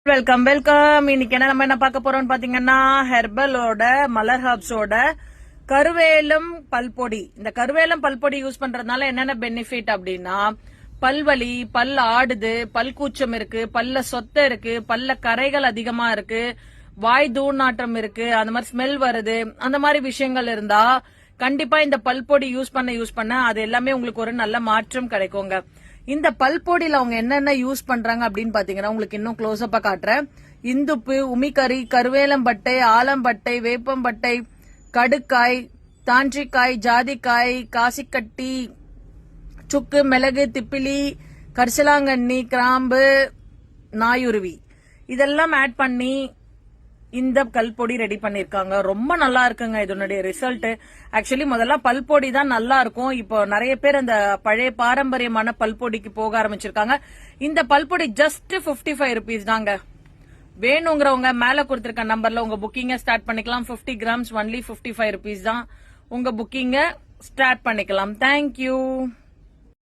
Welcome welcome. இன்னைக்கு நம்ம என்ன பார்க்க போறோம்னு பாத்தீங்கன்னா ஹெர்பலோட மலர் ஹர்ப்ஸோட கருவேலம் பல்பொடி. இந்த கருவேலம் பல்பொடி யூஸ் பண்றதுனால என்னென்ன பெனிஃபிட் அப்படின்னா, பல்வலி, பல் ஆடுது, பல் கூச்சம் இருக்கு, பல்ல சொத்தை இருக்கு, பல்ல கரைகள் அதிகமா இருக்கு, வாய் தூர்நாற்றம் இருக்கு, அந்த மாதிரி ஸ்மெல் வருது, அந்த மாதிரி விஷயங்கள் இருந்தா கண்டிப்பா இந்த பல்பொடி யூஸ் பண்ண அது எல்லாமே உங்களுக்கு ஒரு நல்ல மாற்றம் கிடைக்குங்க. இந்த பல்பொடியில அவங்க என்னென்ன யூஸ் பண்றாங்க அப்படின்னு பாத்தீங்கன்னா உங்களுக்கு இன்னும் க்ளோஸ்அப்பா காட்டுறேன். இந்துப்பு, உமிக்கறி, கருவேலம்பட்டை, ஆலம்பட்டை, வேப்பம்பட்டை, கடுக்காய், தாண்டிக்காய், ஜாதிக்காய், காசிக்கட்டி, சுக்கு, மிளகு, திப்பிலி, கரிசலாங்கண்ணி, கிராம்பு, நாயுருவி இதெல்லாம் ஆட் பண்ணி இந்த கல்பொடி ரெடி பண்ணிருக்காங்க. ரொம்ப நல்லா இருக்குங்க இதனுடைய ரிசல்ட். ஆக்சுவலி முதல்ல பல்பொடி தான் நல்லா இருக்கும். இப்போ நிறைய பேர் அந்த பழைய பாரம்பரியமான பல்பொடிக்கு போக ஆரம்பிச்சிருக்காங்க. இந்த பல்பொடி ஜஸ்ட் 55 rupees தாங்க. வேணுங்கிறவங்க மேல கொடுத்திருக்க நம்பர்ல உங்க புக்கிங்க ஸ்டார்ட் பண்ணிக்கலாம். 50 grams ஒன்லி 55 rupees தான். உங்க புக்கிங்க ஸ்டார்ட் பண்ணிக்கலாம். தேங்க்யூ.